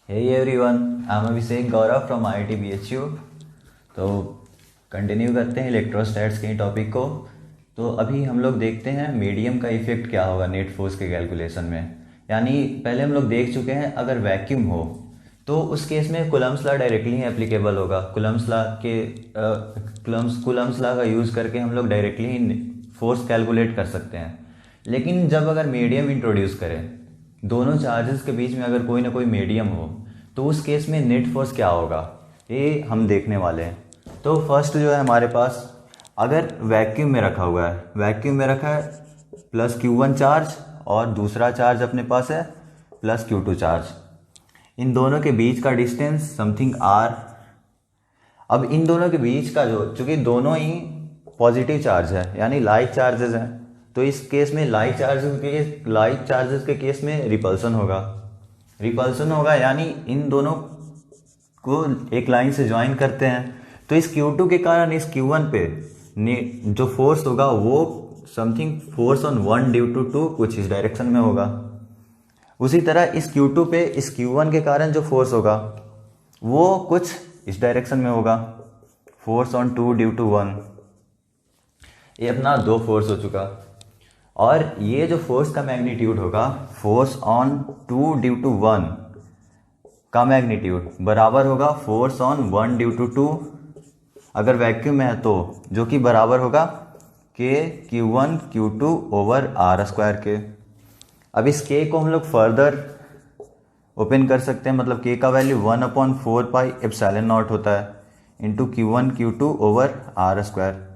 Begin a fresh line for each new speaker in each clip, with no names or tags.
Hey everyone, I'm Abhishek Gaurav from IIT BHU। तो continue करते हैं इलेक्ट्रोस्टैट्स के टॉपिक को। तो अभी हम लोग देखते हैं मीडियम का इफेक्ट क्या होगा नेट फोर्स के कैलकुलेशन में। यानी पहले हम लोग देख चुके हैं अगर वैक्यूम हो तो उस केस में कूलम्स लॉ डायरेक्टली एप्लीकेबल होगा। कूलम्स लॉ का यूज़ करके हम लोग डायरेक्टली फोर्स कैलकुलेट कर सकते हैं। लेकिन जब अगर मीडियम इंट्रोड्यूस करें, दोनों चार्जेस के बीच में अगर कोई ना कोई मीडियम हो, तो उस केस में नेट फोर्स क्या होगा ये हम देखने वाले हैं। तो फर्स्ट जो है हमारे पास, अगर वैक्यूम में रखा हुआ है, वैक्यूम में रखा है प्लस Q1 चार्ज और दूसरा चार्ज अपने पास है प्लस Q2 चार्ज। इन दोनों के बीच का डिस्टेंस समथिंग R। अब इन दोनों के बीच का जो, चूंकि दोनों ही पॉजिटिव चार्ज है यानी लाइक चार्जेस हैं, तो इस केस में लाइक चार्जेस के केस में रिपल्सन होगा यानी इन दोनों को एक लाइन से ज्वाइन करते हैं। तो इस Q2 के कारण इस Q1 पे जो फोर्स होगा वो something force on 1 due to 2 कुछ इस डायरेक्शन में होगा। उसी तरह इस Q2 पे इस Q1 के कारण जो फोर्स होगा वो कुछ इस डायरेक्शन में होगा, फोर्स ऑन 2 ड्यू टू 1। ये अपना दो फोर्स हो चुका। और ये जो फोर्स का मैग्नीट्यूड होगा, फोर्स ऑन 2 ड्यू टू 1 का मैग्नीट्यूड बराबर होगा फोर्स ऑन 1 ड्यू टू 2 अगर वैक्यूम में है तो, जो कि बराबर होगा K Q1 Q2 over R square के। अब इस K को हम लोग फर्दर ओपन कर सकते हैं, मतलब K का वैल्यू 1/4 पाई एप्सिलॉन नॉट होता है into Q1 Q2 over R square.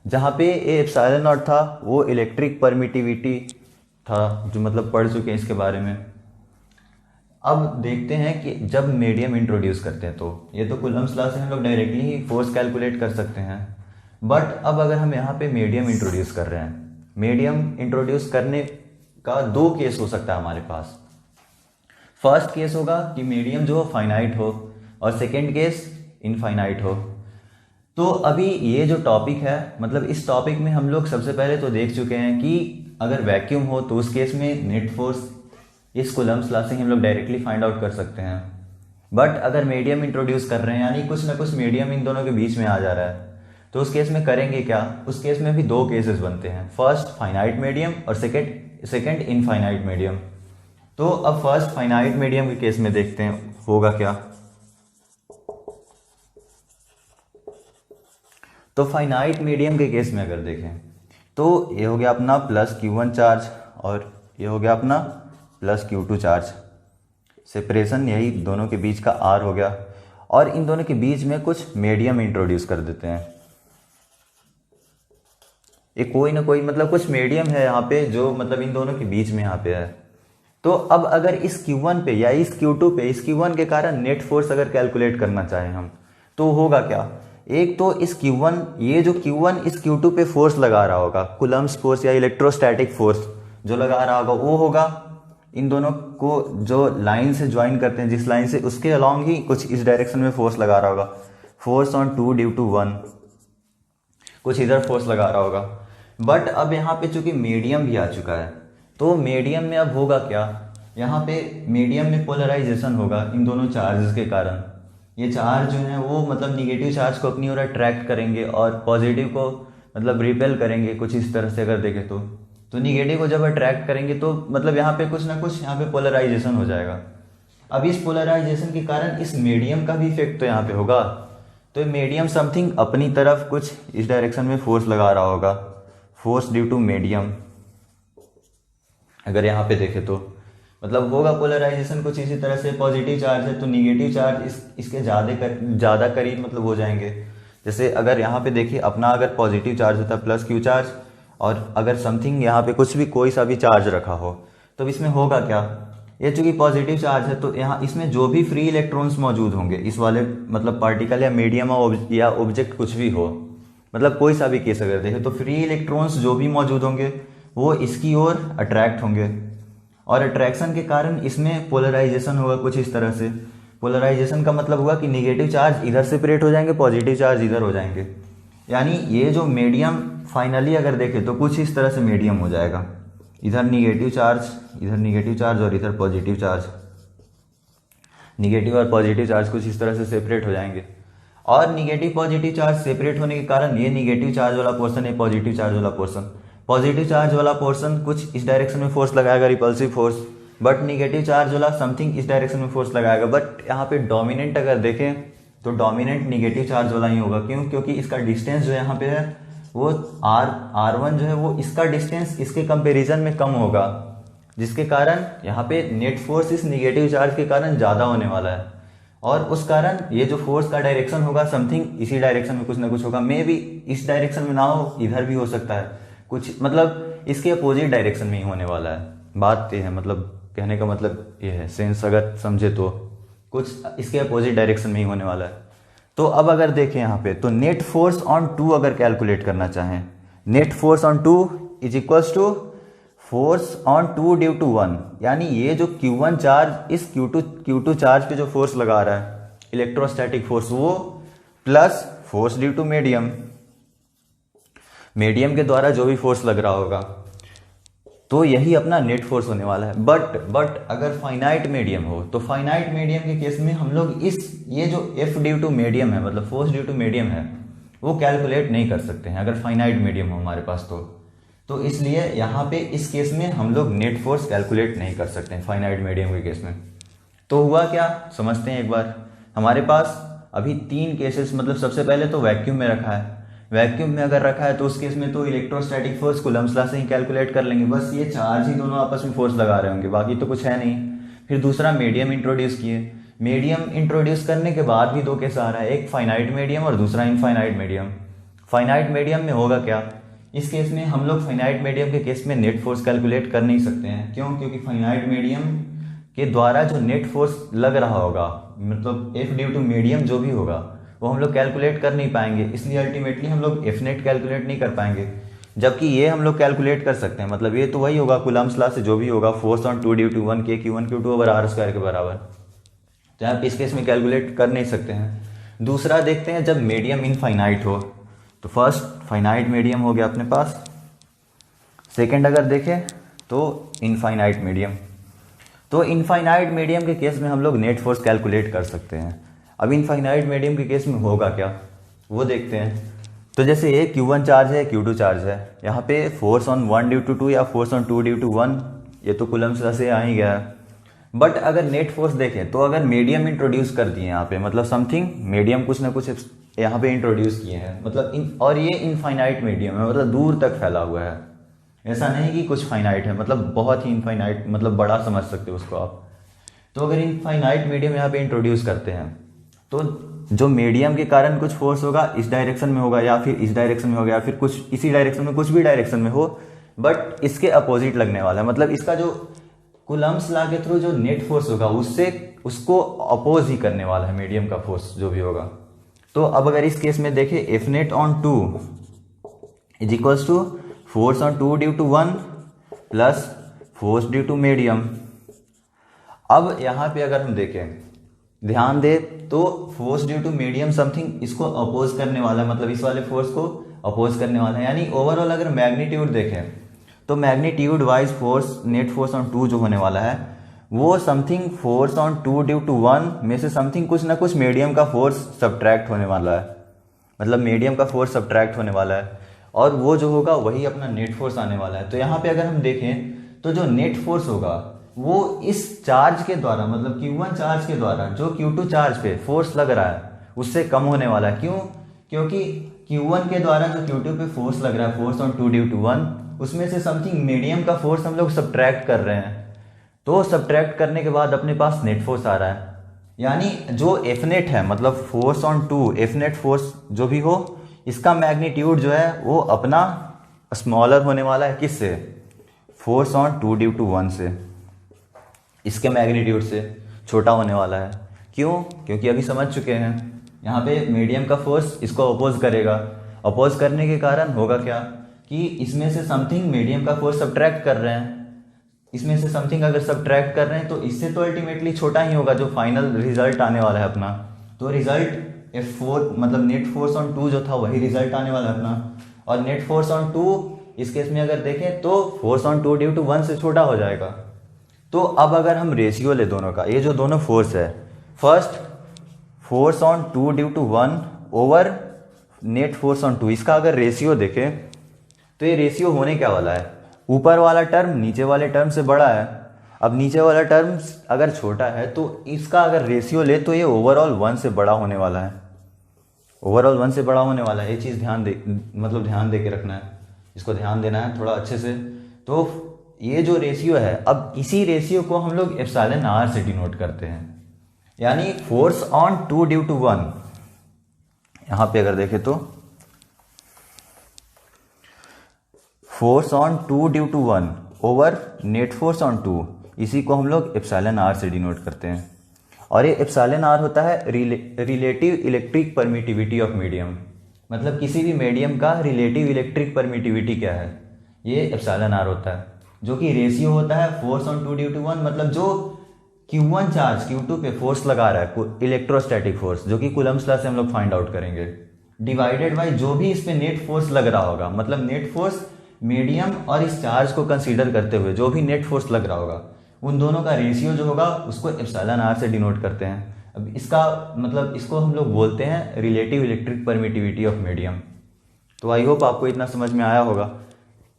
जहाँ पे ये एप्सिलॉन नॉट था वो इलेक्ट्रिक परमिटिविटी था, जो मतलब पढ़ चुके हैं इसके बारे में। अब देखते हैं कि जब मीडियम इंट्रोड्यूस करते हैं, तो ये तो कूलम्स लॉ से हम लोग डायरेक्टली ही फोर्स कैलकुलेट कर सकते हैं। बट अब अगर हम यहाँ पे मीडियम इंट्रोड्यूस कर रहे हैं, मीडियम इंट्रोड्यूस करने का दो केस हो सकता है हमारे पास। फर्स्ट केस होगा कि मीडियम जो फाइनाइट हो और सेकेंड केस इनफाइनाइट हो। तो अभी ये जो टॉपिक है, मतलब इस टॉपिक में हम लोग सबसे पहले तो देख चुके हैं कि अगर वैक्यूम हो तो उस केस में नेट फोर्स इस कूलम्स लॉ से हम लोग डायरेक्टली फाइंड आउट कर सकते हैं। बट अगर मीडियम इंट्रोड्यूस कर रहे हैं यानी कुछ ना कुछ मीडियम इन दोनों के बीच में आ जा रहा है, तो उस केस में करेंगे क्या। उस केस में भी दो केसेस बनते हैं, फर्स्ट फाइनाइट मीडियम और सेकेंड इनफाइनाइट मीडियम। तो अब फर्स्ट फाइनाइट मीडियम के केस में देखते हैं होगा क्या। तो फाइनाइट मीडियम के केस में अगर देखें तो ये हो गया अपना प्लस Q1 चार्ज और ये हो गया अपना प्लस Q2 चार्ज। सेपरेशन यही दोनों के बीच का R हो गया, और इन दोनों के बीच में कुछ मीडियम इंट्रोड्यूस कर देते हैं। ये कोई ना कोई मतलब कुछ मीडियम है यहाँ पे जो मतलब इन दोनों के बीच में यहाँ पे है। तो अब अगर इस Q1 पे या इस Q2 पे इस Q1 के कारण नेट फोर्स अगर कैलकुलेट करना चाहें हम, तो होगा क्या। एक तो इस Q1, ये जो Q1 इस Q2 पे फोर्स लगा रहा होगा, कूलम्स फोर्स या इलेक्ट्रोस्टैटिक फोर्स जो लगा रहा होगा, वो होगा इन दोनों को जो लाइन से ज्वाइन करते हैं, जिस लाइन से, उसके अलॉन्ग ही कुछ इस डायरेक्शन में फोर्स लगा रहा होगा, फोर्स ऑन 2 ड्यू टू 1 कुछ इधर फोर्स लगा रहा होगा। बट अब यहाँ पे चूंकि मीडियम भी आ चुका है, तो मीडियम में अब होगा क्या, यहाँ पे मीडियम में पोलराइजेशन होगा इन दोनों चार्जेस के कारण। ये चार्ज जो है वो मतलब निगेटिव चार्ज को अपनी ओर अट्रैक्ट करेंगे और पॉजिटिव को मतलब रिपेल करेंगे कुछ इस तरह से अगर देखें तो निगेटिव को जब अट्रैक्ट करेंगे तो मतलब यहाँ पे कुछ ना कुछ यहाँ पे पोलराइजेशन हो जाएगा। अब इस पोलराइजेशन के कारण इस मीडियम का भी इफेक्ट तो यहाँ पे होगा। तो मीडियम समथिंग अपनी तरफ कुछ इस डायरेक्शन में फोर्स लगा रहा होगा, फोर्स ड्यू टू मीडियम अगर यहाँ पे देखें तो मतलब होगा पोलराइजेशन कुछ इसी तरह से। पॉजिटिव चार्ज है तो निगेटिव चार्ज इसके ज़्यादा करीब मतलब हो जाएंगे। जैसे अगर यहाँ पे देखिए अपना अगर पॉजिटिव चार्ज होता है प्लस Q चार्ज, और अगर समथिंग यहाँ पे कुछ भी कोई सा भी चार्ज रखा हो, तो इसमें होगा क्या, ये चूंकि पॉजिटिव चार्ज है तो यहाँ इसमें जो भी फ्री इलेक्ट्रॉन्स मौजूद होंगे इस वाले मतलब पार्टिकल या मीडियम या ऑब्जेक्ट कुछ भी हो, मतलब कोई सा भी केस अगर देखें, तो फ्री इलेक्ट्रॉन्स जो भी मौजूद होंगे वो इसकी ओर अट्रैक्ट होंगे, और अट्रैक्शन के कारण इसमें पोलराइजेशन होगा कुछ इस तरह से। पोलराइजेशन का मतलब हुआ कि निगेटिव चार्ज इधर सेपरेट हो जाएंगे, पॉजिटिव चार्ज इधर हो जाएंगे। यानी ये जो मीडियम फाइनली अगर देखें तो कुछ इस तरह से मीडियम हो जाएगा, इधर निगेटिव चार्ज और इधर पॉजिटिव चार्ज। निगेटिव और पॉजिटिव चार्ज कुछ इस तरह से सेपरेट हो जाएंगे, और निगेटिव पॉजिटिव चार्ज सेपरेट होने के कारण ये निगेटिव चार्ज वाला पोर्शन है, पॉजिटिव चार्ज वाला पोर्शन, पॉजिटिव चार्ज वाला पोर्शन कुछ इस डायरेक्शन में फोर्स लगाएगा, repulsive force, but negative charge वाला समथिंग इस डायरेक्शन में फोर्स लगाएगा। बट यहाँ पे डोमिनेंट अगर देखें तो डोमिनेंट निगेटिव चार्ज वाला ही होगा। क्यों? क्योंकि इसका डिस्टेंस जो यहाँ पे है वो R1 जो है वो इसका डिस्टेंस इसके कंपेरिजन में कम होगा, जिसके कारण यहाँ पे नेट फोर्स इस निगेटिव चार्ज के कारण ज़्यादा होने वाला है, और उस कारण ये जो फोर्स का डायरेक्शन होगा समथिंग इसी डायरेक्शन में कुछ ना कुछ होगा। मे भी इस डायरेक्शन में ना हो, इधर भी हो सकता है कुछ, मतलब इसके अपोजिट डायरेक्शन में ही होने वाला है। बात ये है, मतलब कहने का मतलब ये है, सेंस अगर समझे तो कुछ इसके अपोजिट डायरेक्शन में ही होने वाला है। तो अब अगर देखें यहाँ पे, तो नेट फोर्स ऑन 2 अगर कैलकुलेट करना चाहें, net force on 2 is equals to force on 2 due to 1, यानी ये जो Q1 चार्ज इस Q2 चार्ज पे जो फोर्स लगा रहा है इलेक्ट्रोस्टैटिक फोर्स, वो plus force due to medium के द्वारा जो भी फोर्स लग रहा होगा, तो यही अपना नेट फोर्स होने वाला है। बट अगर फाइनाइट मीडियम हो, तो फाइनाइट मीडियम के केस में हम लोग ये जो F ड्यू टू मीडियम है, मतलब फोर्स ड्यू टू मीडियम है, वो कैलकुलेट नहीं कर सकते हैं अगर फाइनाइट मीडियम हो हमारे पास तो इसलिए यहाँ पे इस केस में हम लोग नेट फोर्स कैलकुलेट नहीं कर सकते हैं फाइनाइट मीडियम के केस में। तो हुआ क्या, समझते हैं एक बार। हमारे पास अभी 3 केसेस, मतलब सबसे पहले तो वैक्यूम में रखा है। वैक्यूम में अगर रखा है तो उस केस में तो इलेक्ट्रोस्टैटिक फोर्स कूलम्ब्स लॉ से ही कैलकुलेट कर लेंगे, बस ये चार्ज ही दोनों आपस में फोर्स लगा रहे होंगे, बाकी तो कुछ है नहीं। फिर दूसरा मीडियम इंट्रोड्यूस किए, मीडियम इंट्रोड्यूस करने के बाद भी 2 केस आ रहा है, एक फाइनाइट मीडियम और दूसरा इनफाइनाइट मीडियम। फाइनाइट मीडियम में होगा क्या, इस केस में हम लोग फाइनाइट मीडियम के केस में नेट फोर्स कैलकुलेट कर नहीं सकते हैं। क्यों? क्योंकि फाइनाइट मीडियम के द्वारा जो नेट फोर्स लग रहा होगा, मतलब F ड्यू टू मीडियम जो भी होगा, वो हम लोग कैलकुलेट कर नहीं पाएंगे, इसलिए अल्टीमेटली हम लोग F नेट कैलकुलेट नहीं कर पाएंगे। जबकि ये हम लोग कैलकुलेट कर सकते हैं, मतलब ये तो वही होगा कूलम्ब्स लॉ से जो भी होगा, force on 2 due to 1 K Q1 Q2 over R square के बराबर। तो आप इस केस में कैलकुलेट कर नहीं सकते हैं। दूसरा देखते हैं जब मीडियम इनफाइनाइट हो, तो फर्स्ट फाइनाइट मीडियम हो गया अपने पास, सेकंड अगर देखें तो इनफाइनाइट मीडियम। तो इनफाइनाइट मीडियम के केस में हम लोग नेट फोर्स कैलकुलेट कर सकते हैं। अब इनफाइनाइट मीडियम के केस में होगा क्या, वो देखते हैं। तो जैसे ये Q1 चार्ज है, Q2 चार्ज है, यहाँ पे फोर्स ऑन 1 ड्यू टू 2 या फोर्स ऑन 2 ड्यू टू 1, ये तो कूलम्ब्स लॉ से आ ही गया है। बट अगर नेट फोर्स देखें तो अगर मीडियम इंट्रोड्यूस कर दिए यहाँ पे, मतलब समथिंग मीडियम कुछ ना कुछ यहाँ पे इंट्रोड्यूस किए हैं, मतलब और ये इनफाइनाइट मीडियम है, मतलब दूर तक फैला हुआ है, ऐसा नहीं कि कुछ फाइनाइट है, मतलब बहुत ही इनफाइनाइट, मतलब बड़ा समझ सकते हो उसको आप। तो अगर इनफाइनाइट मीडियम यहाँ पे इंट्रोड्यूस करते हैं, तो जो मीडियम के कारण कुछ फोर्स होगा इस डायरेक्शन में होगा, या फिर इस डायरेक्शन में होगा, या फिर कुछ इसी डायरेक्शन में, कुछ भी डायरेक्शन में हो, बट इसके अपोजिट लगने वाला है, मतलब इसका जो कूलम्ब्स लॉ के थ्रू जो नेट फोर्स होगा उसको अपोज ही करने वाला है मीडियम का फोर्स जो भी होगा। तो अब अगर इस केस में देखें, F net on 2 is equals to force on 2 due to 1 plus force due to medium. अब यहाँ पे अगर हम देखें, ध्यान दे, तो force due to medium something इसको अपोज करने वाला है, मतलब इस वाले फोर्स को अपोज करने वाला है। यानी ओवरऑल अगर मैग्नीट्यूड देखें तो magnitude wise force, net force on 2 जो होने वाला है, वो something force on 2 due to 1 में से समथिंग कुछ ना कुछ मीडियम का फोर्स सब्ट्रैक्ट होने वाला है, मतलब मीडियम का फोर्स सब्ट्रैक्ट होने वाला है, और वो जो होगा वही अपना नेट फोर्स आने वाला है। तो यहाँ पे अगर हम देखें तो जो नेट फोर्स होगा वो इस चार्ज के द्वारा, मतलब Q1 चार्ज के द्वारा जो Q2 चार्ज पे फोर्स लग रहा है उससे कम होने वाला है। क्यों? क्योंकि Q1 के द्वारा जो Q2 पे फोर्स लग रहा है, फोर्स ऑन 2 ड्यू टू 1, उसमें से समथिंग मीडियम का फोर्स हम लोग सब्ट्रैक्ट कर रहे हैं। तो सब्ट्रैक्ट करने के बाद अपने पास नेट फोर्स आ रहा है, यानी जो F नेट है, मतलब force on 2, F net force जो भी हो, इसका मैग्नीट्यूड जो है वो अपना स्मॉलर होने वाला है, किससे? फोर्स ऑन 2 ड्यू टू 1 से, इसके मैग्नीट्यूड से छोटा होने वाला है। क्यों? क्योंकि अभी समझ चुके हैं यहाँ पे मीडियम का फोर्स इसको अपोज करेगा, अपोज करने के कारण होगा क्या कि इसमें से समथिंग मीडियम का फोर्स सब्ट्रैक्ट कर रहे हैं, इसमें से समथिंग अगर सब्ट्रैक्ट कर रहे हैं तो इससे तो अल्टीमेटली छोटा ही होगा जो फाइनल रिजल्ट आने वाला है अपना। तो रिजल्ट F4, मतलब नेट फोर्स ऑन 2 जो था वही रिजल्ट आने वाला है अपना, और नेट फोर्स ऑन 2 इस केस में अगर देखें तो फोर्स ऑन 2 ड्यू टू 1 से छोटा हो जाएगा। तो अब अगर हम रेशियो ले दोनों का, ये जो दोनों फोर्स है, first force on 2 due to 1 over net force on 2, इसका अगर रेशियो देखें तो ये रेशियो होने क्या वाला है, ऊपर वाला टर्म नीचे वाले टर्म से बड़ा है। अब नीचे वाला टर्म अगर छोटा है तो इसका अगर रेशियो ले तो ये ओवरऑल 1 से बड़ा होने वाला है, ओवरऑल 1 से बड़ा होने वाला है। ये चीज़ ध्यान दे के रखना है, इसको ध्यान देना है थोड़ा अच्छे से। तो ये जो रेशियो है, अब इसी रेशियो को हम लोग एप्सिलॉन आर से डिनोट करते हैं, यानी फोर्स ऑन 2 ड्यू टू 1। यहां पे अगर देखें तो force on 2 due to 1 over net force on 2, इसी को हम लोग एप्सिलॉन आर से डिनोट करते हैं। और ये एप्सिलॉन आर होता है relative electric permittivity of medium, मतलब किसी भी मीडियम का रिलेटिव इलेक्ट्रिक परमिटिविटी क्या है, ये एप्सिलॉन आर होता है, जो कि रेशियो होता है फोर्स ऑन 2 ड्यू टू 1, मतलब जो Q1 चार्ज Q2 पे फोर्स लगा रहा है, इलेक्ट्रोस्टैटिक फोर्स, जो कि कूलम्स लॉ से हम लोग फाइंड आउट करेंगे, डिवाइडेड बाय जो भी इस पे नेट फोर्स लग रहा होगा, मतलब नेट फोर्स मीडियम और इस चार्ज को कंसीडर करते हुए जो भी नेट फोर्स लग रहा होगा, उन दोनों का रेशियो जो होगा उसको एप्सिलॉन आर से डिनोट करते हैं। अब इसका मतलब इसको हम लोग बोलते हैं relative electric permittivity of medium. तो आई होप आपको इतना समझ में आया होगा।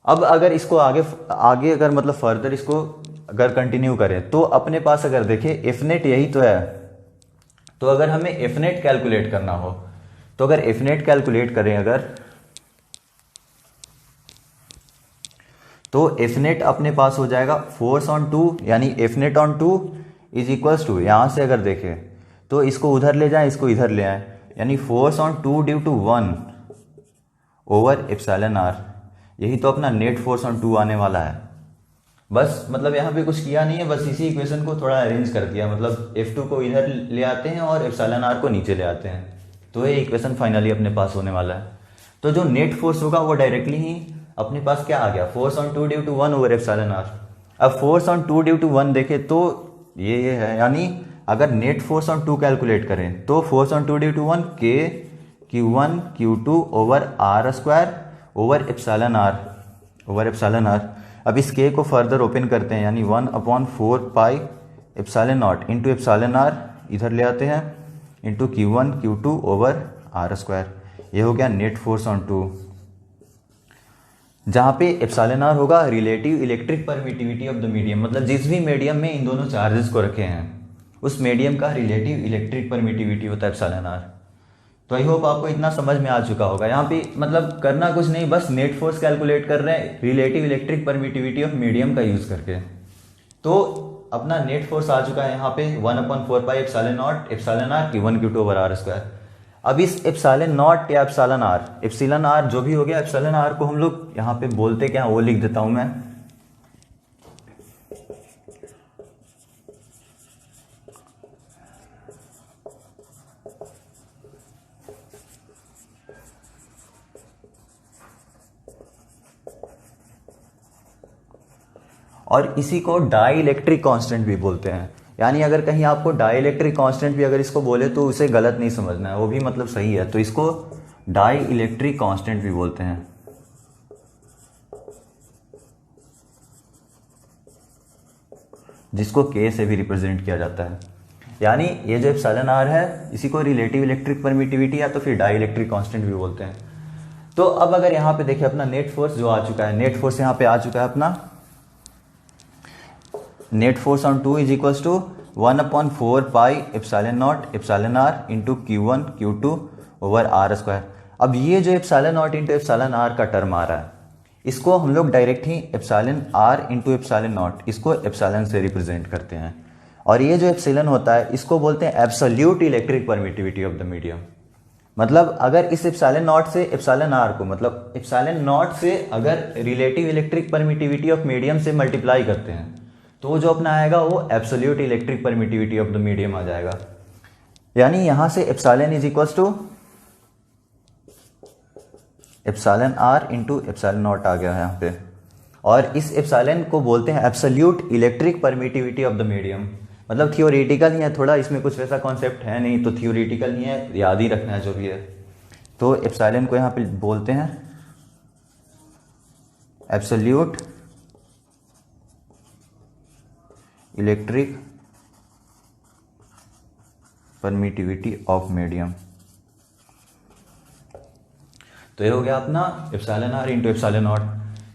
अब अगर इसको आगे अगर मतलब फर्दर इसको अगर कंटिन्यू करें तो अपने पास अगर देखें एफ नेट यही तो है, तो अगर हमें एफ नेट कैलकुलेट करना हो तो अगर एफ नेट कैलकुलेट करें अगर, तो एफ नेट अपने पास हो जाएगा फोर्स ऑन 2, यानी F net on 2 is equals to, यहां से अगर देखें तो इसको उधर ले जाएं, इसको इधर ले आए, यानी force on 2 due to 1 over epsilon r, यही तो अपना नेट फोर्स ऑन 2 आने वाला है। बस मतलब यहाँ पे कुछ किया नहीं है, बस इसी इक्वेशन को थोड़ा अरेंज कर दिया, मतलब F2 को इधर ले आते हैं और एप्सिलॉन आर को नीचे ले आते हैं, तो ये इक्वेशन फाइनली अपने पास होने वाला है। तो जो नेट फोर्स होगा वो डायरेक्टली ही अपने पास क्या आ गया, force on 2 due to 1 over epsilon r. अब फोर्स ऑन 2 ड्यू टू 1 देखे तो ये है, यानी अगर नेट फोर्स ऑन 2 कैलकुलेट करें तो force on 2 due to 1 K Q1 Q2 over are square over epsilon r. अब इस K को फर्दर ओपन करते हैं, यानी 1/4 pi epsilon naught into epsilon r इधर ले आते हैं into Q1 Q2 over are square. ये हो गया नेट फोर्स ऑन 2, जहां पे एप्सिलॉन आर होगा relative electric permittivity of the medium, मतलब जिस भी मीडियम में इन दोनों चार्जेस को रखे हैं उस मीडियम का रिलेटिव इलेक्ट्रिक परमिटिविटी होता है एप्सिलॉन आर। तो आई होप आपको इतना समझ में आ चुका होगा। यहाँ पे मतलब करना कुछ नहीं, बस नेट फोर्स कैलकुलेट कर रहे हैं relative electric permittivity of medium का यूज करके। तो अपना नेट फोर्स आ चुका है यहाँ पे 1/4 pi epsilon naught epsilon are Q1 Q2 over are square. अब इस एप्सिलॉन नॉट या एप्सिलॉन आर जो भी हो गया, एप्सिलॉन आर को हम लोग यहाँ पे बोलते क्या, वो लिख देता हूं मैं। और इसी को डाई इलेक्ट्रिक कांस्टेंट भी बोलते हैं, यानी अगर कहीं आपको डाई इलेक्ट्रिक कांस्टेंट भी अगर इसको बोले तो उसे गलत नहीं समझना है, वो भी मतलब सही है। तो इसको डाई इलेक्ट्रिक कांस्टेंट भी बोलते हैं, जिसको K से भी रिप्रेजेंट किया जाता है। यानी ये जो एप्सिलॉन आर है इसी को रिलेटिव इलेक्ट्रिक परमिटिविटी या तो फिर डाई इलेक्ट्रिक कांस्टेंट भी बोलते हैं। तो अब अगर यहाँ पे देखिए अपना नेट फोर्स जो आ चुका है, नेट फोर्स यहाँ पे आ चुका है अपना net force on 2 is equals to 1/4 pi epsilon naught epsilon are into Q1 Q2 over are square. अब ये जो epsilon naught into epsilon r का टर्म आ रहा है, इसको हम लोग डायरेक्ट ही epsilon are into epsilon naught, इसको एप्सिलॉन से रिप्रेजेंट करते हैं। और ये जो एप्सिलॉन होता है इसको बोलते हैं absolute electric permittivity of the medium. मतलब अगर इस एप्सिलॉन नॉट से एप्सिलॉन आर को, मतलब एप्सिलॉन नॉट से अगर relative electric permittivity of medium से मल्टीप्लाई करते हैं तो जो अपना आएगा वो absolute electric permittivity of the medium आ जाएगा। यानी यहां से epsilon is equals to epsilon are into epsilon naught आ गया है यहाँ पे। और इस एप्सिलॉन को बोलते हैं absolute electric permittivity of the medium. मतलब थियोरेटिकल ही है थोड़ा, इसमें कुछ वैसा कॉन्सेप्ट है नहीं, तो थियोरेटिकल ही है, याद ही रखना है जो भी है। तो एप्सिलॉन को यहाँ पे बोलते हैं absolute electric permittivity of medium. तो ये हो गया अपना epsilon are into epsilon naught.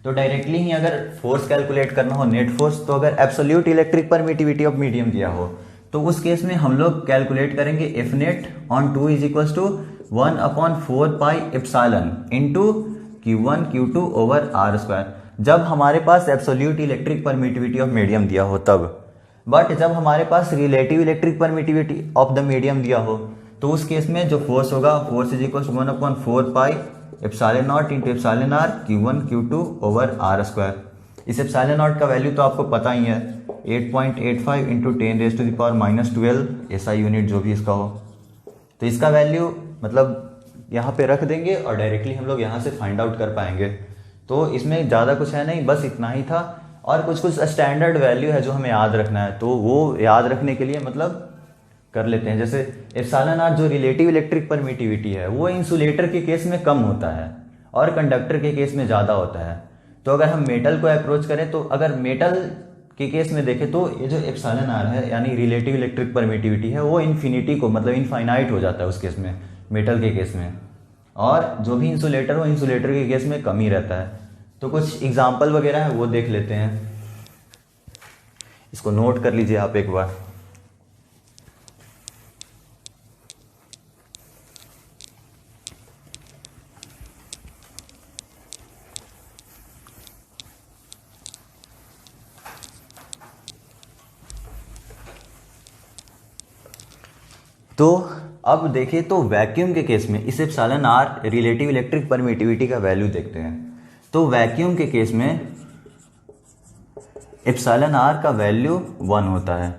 तो डायरेक्टली ही अगर फोर्स कैलकुलेट करना हो नेट फोर्स, तो अगर absolute electric permittivity of medium दिया हो तो उस केस में हम लोग कैलकुलेट करेंगे F net on two is equals to 1/4 pi epsilon into Q1 Q2 over are square, जब हमारे पास absolute electric permittivity of medium दिया हो तब। बट जब हमारे पास relative electric permittivity of the medium दिया हो तो उस केस में जो फोर्स होगा, force is equal to 1/4 pi epsilon naught into epsilon are Q1 Q2 over are square. इस एप्सिलॉन नॉट का वैल्यू तो आपको पता ही है, 8.85 इंटू 10⁻⁻12 SI यूनिट जो भी इसका हो। तो इसका वैल्यू मतलब यहाँ पे रख देंगे और डायरेक्टली हम लोग यहाँ से फाइंड आउट कर पाएंगे। तो इसमें ज़्यादा कुछ है नहीं, बस इतना ही था। और कुछ कुछ स्टैंडर्ड वैल्यू है जो हमें याद रखना है, तो वो याद रखने के लिए मतलब कर लेते हैं। जैसे एप्सिलॉन आर जो रिलेटिव इलेक्ट्रिक परमिटिविटी है वो इंसुलेटर के केस में कम होता है और कंडक्टर के केस में ज़्यादा होता है। तो अगर हम मेटल को अप्रोच करें तो अगर मेटल के केस में देखें तो ये जो एप्सिलॉन आर है यानी रिलेटिव इलेक्ट्रिक परमिटिविटी है वो इन्फिनिटी को मतलब इनफाइनाइट हो जाता है उस केस में, मेटल के केस में। और जो भी इंसुलेटर हो इंसुलेटर के केस में कम ही रहता है। तो कुछ एग्जाम्पल वगैरह है वो देख लेते हैं, इसको नोट कर लीजिए आप एक बार। तो अब देखें तो वैक्यूम के केस में इस epsilon r relative electric permittivity का वैल्यू देखते हैं। तो वैक्यूम के केस में एप्सिलॉन आर का वैल्यू 1 होता है,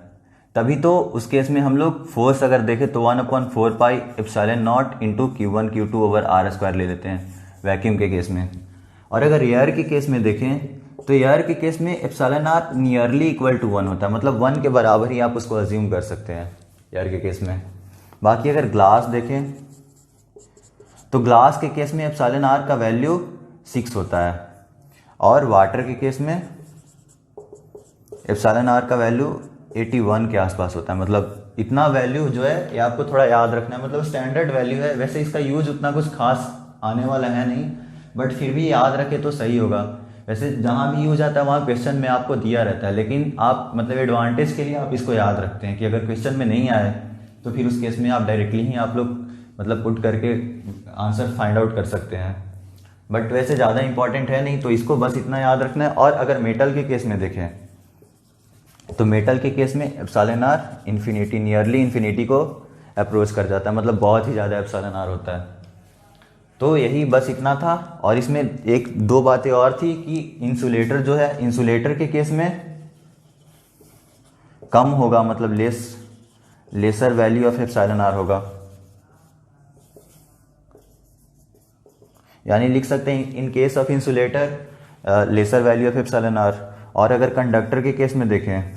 तभी तो उस केस में हम लोग फोर्स अगर देखें तो 1/4 pi epsilon naught into Q1 Q2 over are square ले लेते हैं वैक्यूम के केस में। और अगर एयर के केस में देखें तो एयर के केस में epsilon r nearly equal to 1 होता है, मतलब 1 के बराबर ही आप उसको अज्यूम कर सकते हैं एयर के केस में। बाकी अगर ग्लास देखें तो ग्लास के केस में एप्सिलॉन आर का वैल्यू 6 होता है और वाटर के केस में एप्सिलॉन आर का वैल्यू 81 के आसपास होता है। मतलब इतना वैल्यू जो है ये आपको थोड़ा याद रखना है, मतलब स्टैंडर्ड वैल्यू है। वैसे इसका यूज उतना कुछ खास आने वाला है नहीं, बट फिर भी याद रखे तो सही होगा। वैसे जहाँ भी यूज आता है वहाँ क्वेश्चन में आपको दिया रहता है, लेकिन आप मतलब एडवांटेज के लिए आप इसको याद रखते हैं कि अगर क्वेश्चन में नहीं आए तो फिर उस केस में आप डायरेक्टली ही आप लोग मतलब पुट करके आंसर फाइंड आउट कर सकते हैं। बट वैसे ज़्यादा इंपॉर्टेंट है नहीं, तो इसको बस इतना याद रखना है। और अगर मेटल के केस में देखें तो मेटल के केस में epsilon r infinity nearly infinity को अप्रोच कर जाता है, मतलब बहुत ही ज़्यादा एप्सिलॉन आर होता है। तो यही बस इतना था। और इसमें एक दो बातें और थी कि इंसुलेटर जो है इंसुलेटर के केस में कम होगा, मतलब lesser value of epsilon r होगा, यानी लिख सकते हैं in case of insulator lesser value of epsilon r. और अगर कंडक्टर के केस में देखें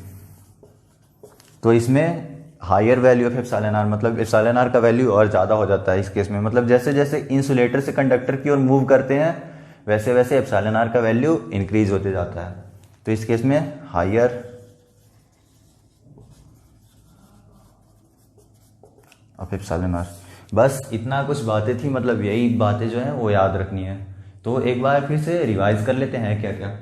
तो इसमें higher value of epsilon r, मतलब एप्सिलॉन आर का वैल्यू और ज़्यादा हो जाता है इस केस में। मतलब जैसे जैसे इंसुलेटर से कंडक्टर की ओर मूव करते हैं वैसे वैसे एप्सिलॉन आर का वैल्यू इंक्रीज होते जाता है। तो इस केस में हायर ऑफ एप्सिलॉन आर। बस इतना कुछ बातें थी, मतलब यही बातें जो हैं वो याद रखनी है। तो एक बार फिर से रिवाइज कर लेते हैं क्या क्या।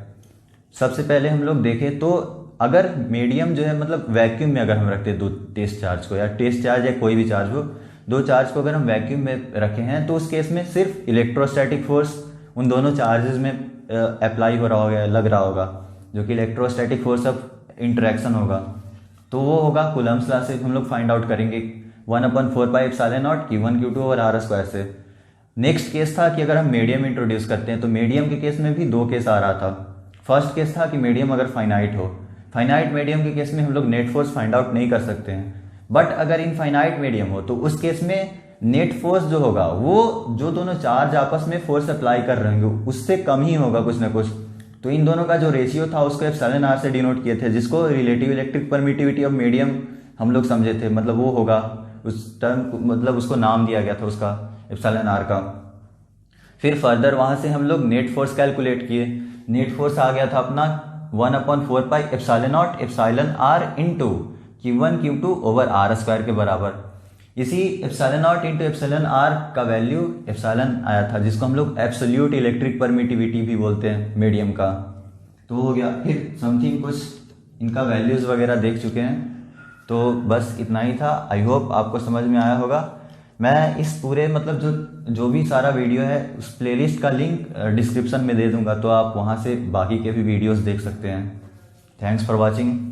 सबसे पहले हम लोग देखें तो अगर मीडियम जो है मतलब वैक्यूम में अगर हम रखते हैं दो टेस्ट चार्ज को, या टेस्ट चार्ज या कोई भी चार्ज हो, दो चार्ज को अगर हम वैक्यूम में रखे हैं तो उस केस में सिर्फ इलेक्ट्रोस्टैटिक फोर्स उन दोनों चार्जेस में अप्लाई हो रहा होगा, लग रहा होगा, जो कि इलेक्ट्रोस्टैटिक फोर्स ऑफ इंटरेक्शन होगा। तो वो होगा कूलम्ब्स लॉ से हम लोग फाइंड आउट करेंगे 1/4 pi epsilon not Q1 Q2 और आर स्क्वायर से। नेक्स्ट केस था कि अगर हम मीडियम इंट्रोड्यूस करते हैं, तो मीडियम के केस में भी दो केस आ रहा था। फर्स्ट केस था कि मीडियम अगर फाइनाइट हो, फाइनाइट मीडियम के केस में हम लोग नेट फोर्स फाइंड आउट नहीं कर सकते हैं। बट अगर इनफाइनाइट मीडियम हो तो उस केस में नेट फोर्स जो होगा वो जो दोनों चार्ज आपस में फोर्स अप्लाई कर रहे होंगे उससे कम ही होगा कुछ ना कुछ। तो इन दोनों का जो रेशियो था उसको एप्सिलॉन आर से डिनोट किए थे, जिसको relative electric permittivity of medium हम लोग समझे थे, मतलब वो होगा उस टर्म, मतलब उसको नाम दिया गया था उसका एप्सिलॉन आर का। फिर फर्दर वहां से हम लोग नेट फोर्स कैलकुलेट किए। नेट फोर्स आ गया था अपना 1/4 pi epsilon naught epsilon are into Q1 Q2 over are square के बराबर। इसी epsilon naught into epsilon r का वैल्यू एप्सिलॉन आया था, जिसको हम लोग एब्सोल्यूट इलेक्ट्रिक परमिटिविटी भी बोलते हैं मीडियम का। तो हो गया। फिर समथिंग कुछ इनका वैल्यूज़ वगैरह देख चुके हैं, तो बस इतना ही था। आई होप आपको समझ में आया होगा। मैं इस पूरे मतलब जो भी सारा वीडियो है उस प्लेलिस्ट का लिंक डिस्क्रिप्शन में दे दूंगा, तो आप वहाँ से बाकी के भी वीडियोस देख सकते हैं। Thanks for watching.